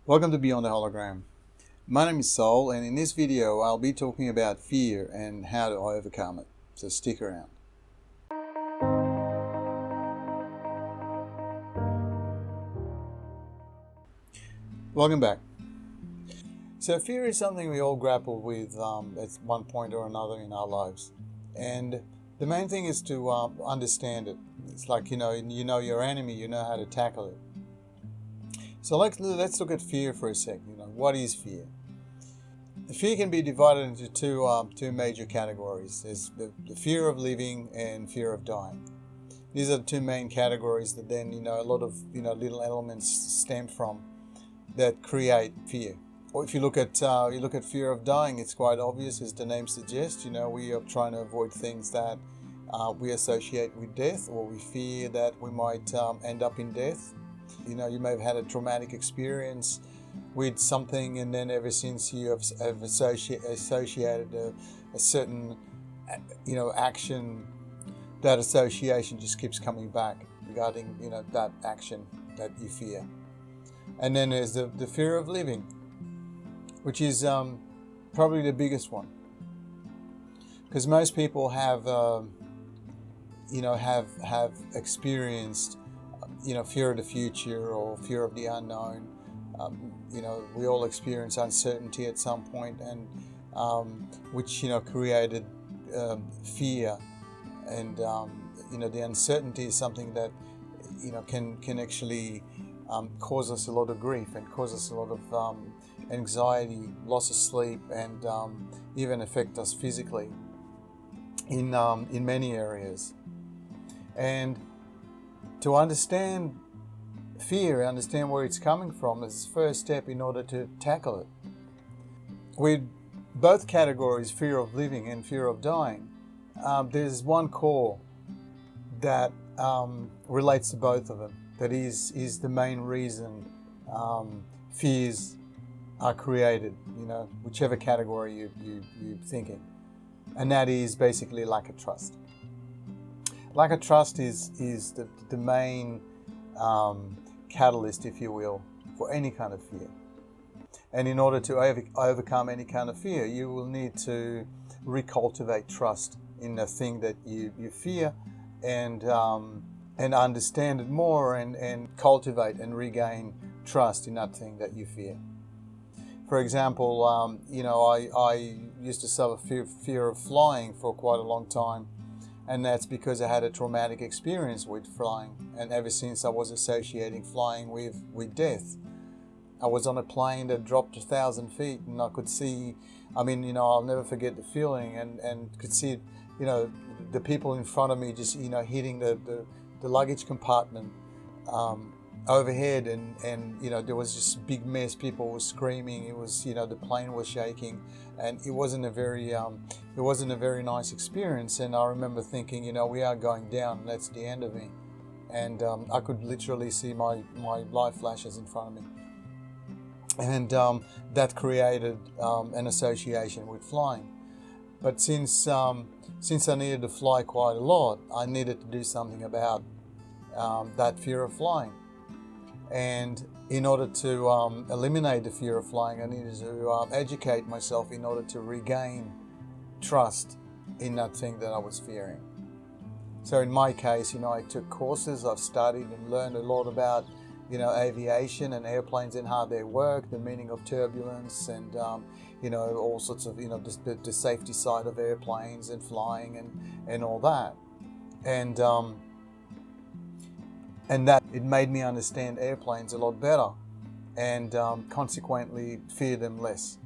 Welcome to Beyond the Hologram. My name is Sol, and in this video I'll be talking about fear and how to overcome it. So stick around. Welcome back. So fear is something we all grapple with at one point or another in our lives. And the main thing is to understand it. It's like, you know your enemy, you know how to tackle it. So let's look at fear for a second. What is fear? Fear can be divided into two major categories. There's the fear of living and fear of dying. These are the two main categories that then a lot of little elements stem from that create fear. Or if you look at fear of dying, it's quite obvious, as the name suggests. We are trying to avoid things that we associate with death, or we fear that we might end up in death. You may have had a traumatic experience with something, and then ever since you have associated a certain action, that association just keeps coming back regarding that action that you fear. And then there's the fear of living, which is probably the biggest one, because most people have experienced fear of the future or fear of the unknown. We all experience uncertainty at some point, and which created fear. And the uncertainty is something that can actually cause us a lot of grief and cause us a lot of anxiety, loss of sleep, and even affect us physically in many areas. And to understand fear, understand where it's coming from, is the first step in order to tackle it. With both categories, fear of living and fear of dying, there's one core that relates to both of them. That is the main reason fears are created, whichever category you're thinking. And that is basically lack of trust. Lack of trust is the main catalyst, if you will, for any kind of fear. And in order to overcome any kind of fear, you will need to recultivate trust in the thing that you fear, and understand it more, and cultivate and regain trust in that thing that you fear. For example, I used to suffer fear of flying for quite a long time. And that's because I had a traumatic experience with flying. And ever since I was associating flying with death. I was on a plane that dropped 1,000 feet, and I could see, I'll never forget the feeling, and could see, the people in front of me just, hitting the luggage compartment overhead, and there was just a big mess. People were screaming. It was, the plane was shaking, and it wasn't a very nice experience. And I remember thinking, we are going down, and that's the end of me. And I could literally see my life flashes in front of me, and that created an association with flying. But since I needed to fly quite a lot, I needed to do something about that fear of flying. And in order to eliminate the fear of flying, I needed to educate myself in order to regain trust in that thing that I was fearing. So in my case, I took courses, I've studied and learned a lot about, aviation and airplanes and how they work, the meaning of turbulence, and, all sorts of, the safety side of airplanes and flying and all that. And that it made me understand airplanes a lot better, and consequently fear them less.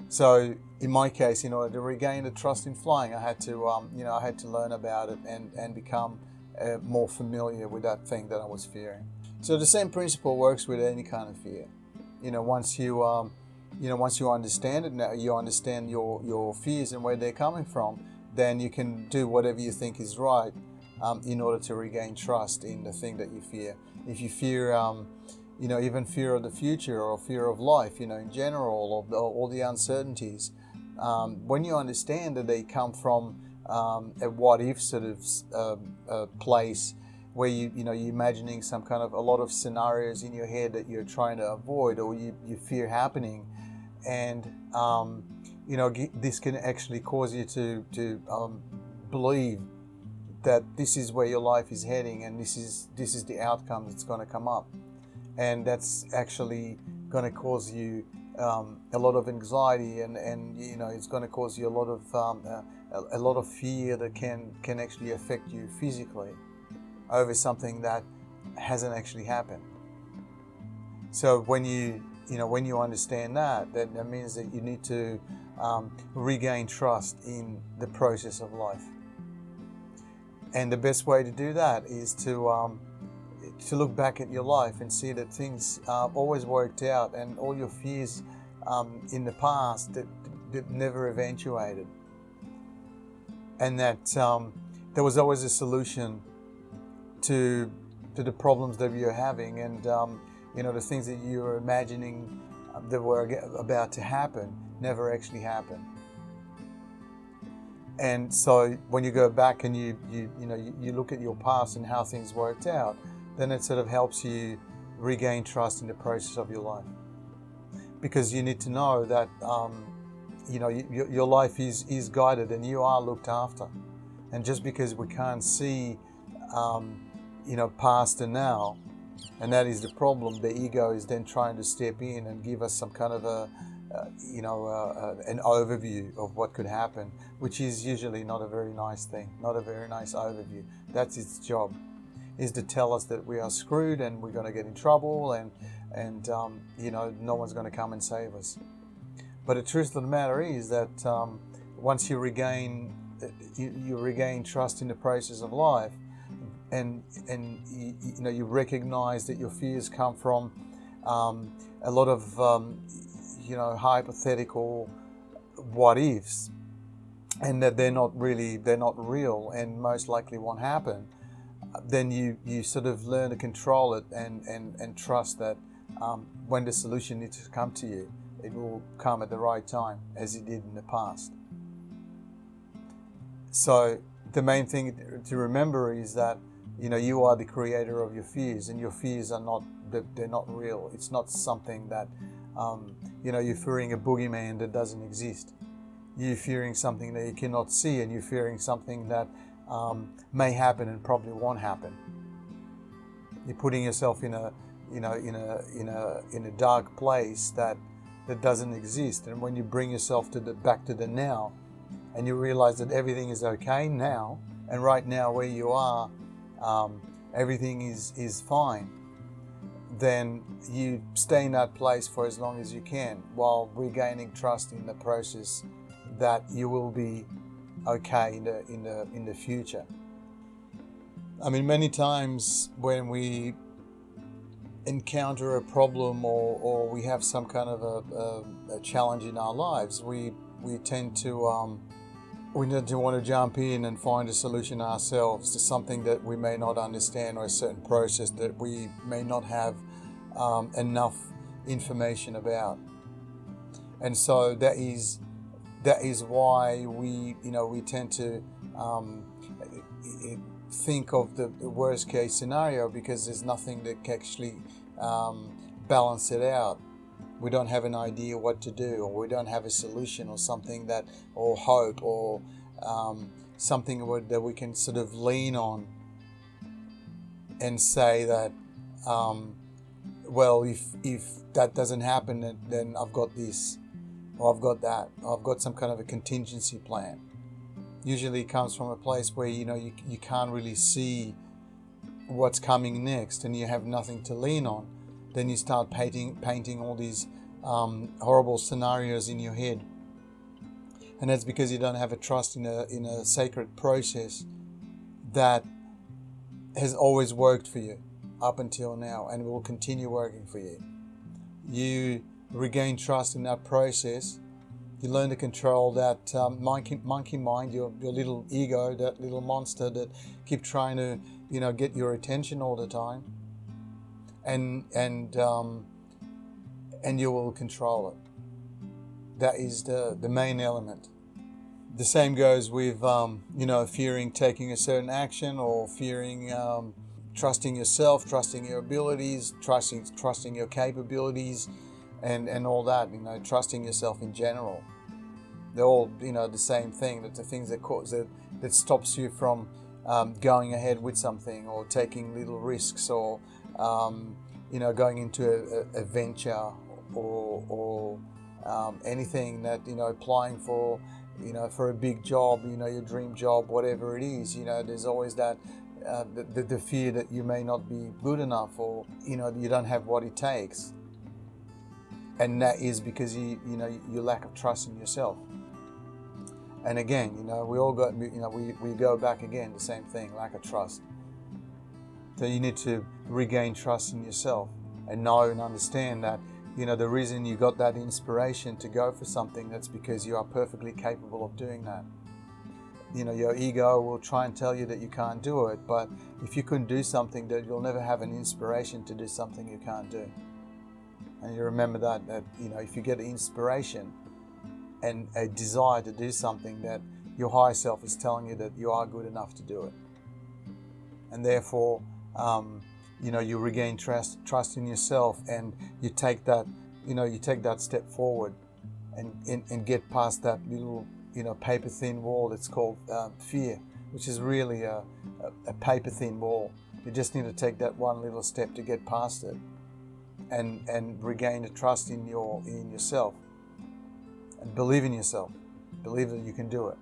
So in my case, in order to regain the trust in flying, I had to learn about it and become more familiar with that thing that I was fearing. So the same principle works with any kind of fear. Once you understand it, now you understand your fears and where they're coming from, then you can do whatever you think is right in order to regain trust in the thing that you fear. If you fear, even fear of the future or fear of life, in general, or all the uncertainties, when you understand that they come from a what-if sort of place, where you're imagining some kind of a lot of scenarios in your head that you're trying to avoid or you fear happening, and this can actually cause you to believe that this is where your life is heading, and this is the outcome that's going to come up, and that's actually going to cause you a lot of anxiety, and it's going to cause you a lot of fear that can actually affect you physically over something that hasn't actually happened. So when you understand that means that you need to regain trust in the process of life. And the best way to do that is to look back at your life and see that things always worked out, and all your fears in the past that never eventuated, and that there was always a solution to the problems that you're having, and the things that you were imagining that were about to happen never actually happened. And so when you go back and you look at your past and how things worked out, then it sort of helps you regain trust in the process of your life, because you need to know that your life is guided and you are looked after. And just because we can't see past and now, and that is the problem, the ego is then trying to step in and give us some kind of an overview of what could happen, which is usually not a very nice thing, not a very nice overview. That's its job, is to tell us that we are screwed and we're going to get in trouble, and no one's going to come and save us. But the truth of the matter is that once you regain trust in the process of life, and you recognize that your fears come from a lot of hypothetical what ifs, and that they're not real and most likely won't happen, then you sort of learn to control it and trust that when the solution needs to come to you, it will come at the right time, as it did in the past. So the main thing to remember is that you are the creator of your fears, and your fears are they're not real. It's not something that you're fearing a boogeyman that doesn't exist. You're fearing something that you cannot see, and you're fearing something that may happen and probably won't happen. You're putting yourself in a dark place that doesn't exist. And when you bring yourself back to the now, and you realize that everything is okay now, and right now where you are, everything is fine, then you stay in that place for as long as you can, while regaining trust in the process that you will be okay in the future. I mean, many times when we encounter a problem or we have some kind of a challenge in our lives, we tend to want to jump in and find a solution ourselves to something that we may not understand, or a certain process that we may not have enough information about. And so that is why we tend to think of the worst case scenario, because there's nothing that can actually balance it out. We don't have an idea what to do, or we don't have a solution, or something or hope, or something that we can sort of lean on and say that, well, if that doesn't happen, then I've got this, or I've got that, or I've got some kind of a contingency plan. Usually it comes from a place where you can't really see what's coming next, and you have nothing to lean on. Then you start painting all these horrible scenarios in your head, and that's because you don't have a trust in a sacred process that has always worked for you up until now, and will continue working for you. You regain trust in that process. You learn to control that monkey mind, your little ego, that little monster that keep trying to get your attention all the time, and you will control it. That is the main element. The same goes with fearing taking a certain action, or fearing trusting yourself, trusting your abilities, trusting your capabilities, and all that. Trusting yourself in general. They're all the same thing. That the things that stops you from going ahead with something, or taking little risks, or going into a venture, or anything that applying for for a big job, your dream job, whatever it is. There's always that the fear that you may not be good enough, or you don't have what it takes, and that is because you lack of trust in yourself. And again, we all got we go back again, the same thing, lack of trust. So you need to regain trust in yourself and know and understand that the reason you got that inspiration to go for something, that's because you are perfectly capable of doing that. Your ego will try and tell you that you can't do it, but if you couldn't do something, that you'll never have an inspiration to do something you can't do. And you remember that if you get inspiration and a desire to do something, that your higher self is telling you that you are good enough to do it. And therefore, you regain trust in yourself, and you take that step forward and get past that little paper thin wall that's called fear, which is really a paper thin wall. You just need to take that one little step to get past it, and regain the trust in yourself, and believe in yourself. Believe that you can do it.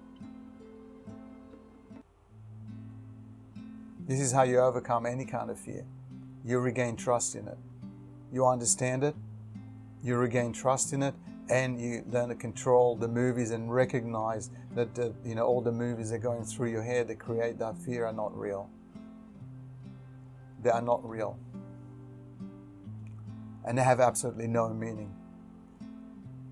This is how you overcome any kind of fear. You regain trust in it. You understand it, you regain trust in it, and you learn to control the movies and recognize that all the movies that are going through your head that create that fear are not real. They are not real. And they have absolutely no meaning.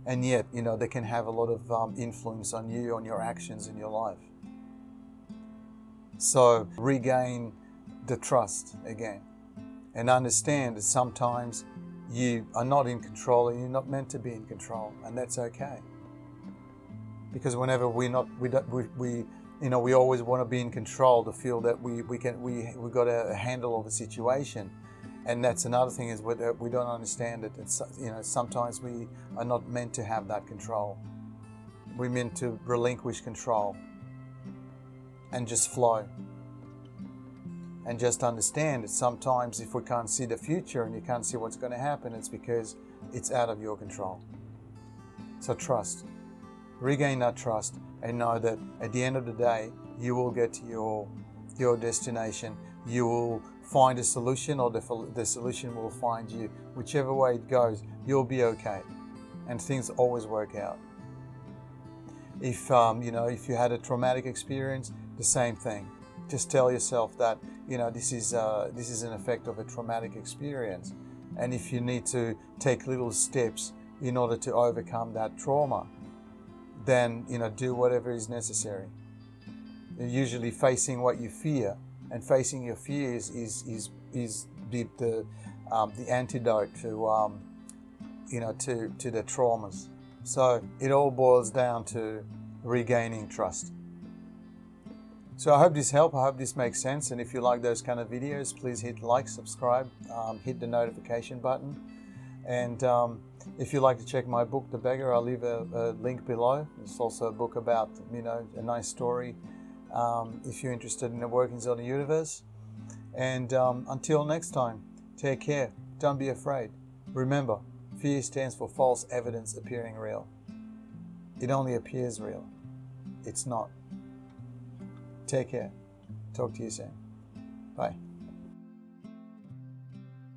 And yet, they can have a lot of influence on you, on your actions in your life. So regain the trust again, and understand that sometimes you are not in control, and you're not meant to be in control, and that's okay. Because whenever we always want to be in control, to feel that we got a handle of a situation. And that's another thing, is we don't understand that sometimes we are not meant to have that control. We're meant to relinquish control and just flow. And just understand that sometimes if we can't see the future and you can't see what's going to happen, it's because it's out of your control. So trust. Regain that trust, and know that at the end of the day, you will get to your destination. You will find a solution, or the solution will find you. Whichever way it goes, you'll be okay. And things always work out. If you had a traumatic experience, the same thing. Just tell yourself that this is an effect of a traumatic experience, and if you need to take little steps in order to overcome that trauma, then do whatever is necessary. You're usually facing what you fear, and facing your fears is the antidote to the traumas. So it all boils down to regaining trust. So I hope this helped. I hope this makes sense. And if you like those kind of videos, please hit like, subscribe, hit the notification button. And if you'd like to check my book, The Beggar, I'll leave a link below. It's also a book about, a nice story if you're interested in the workings of the universe. And until next time, take care. Don't be afraid. Remember, fear stands for false evidence appearing real. It only appears real. It's not. Take care. Talk to you soon. Bye.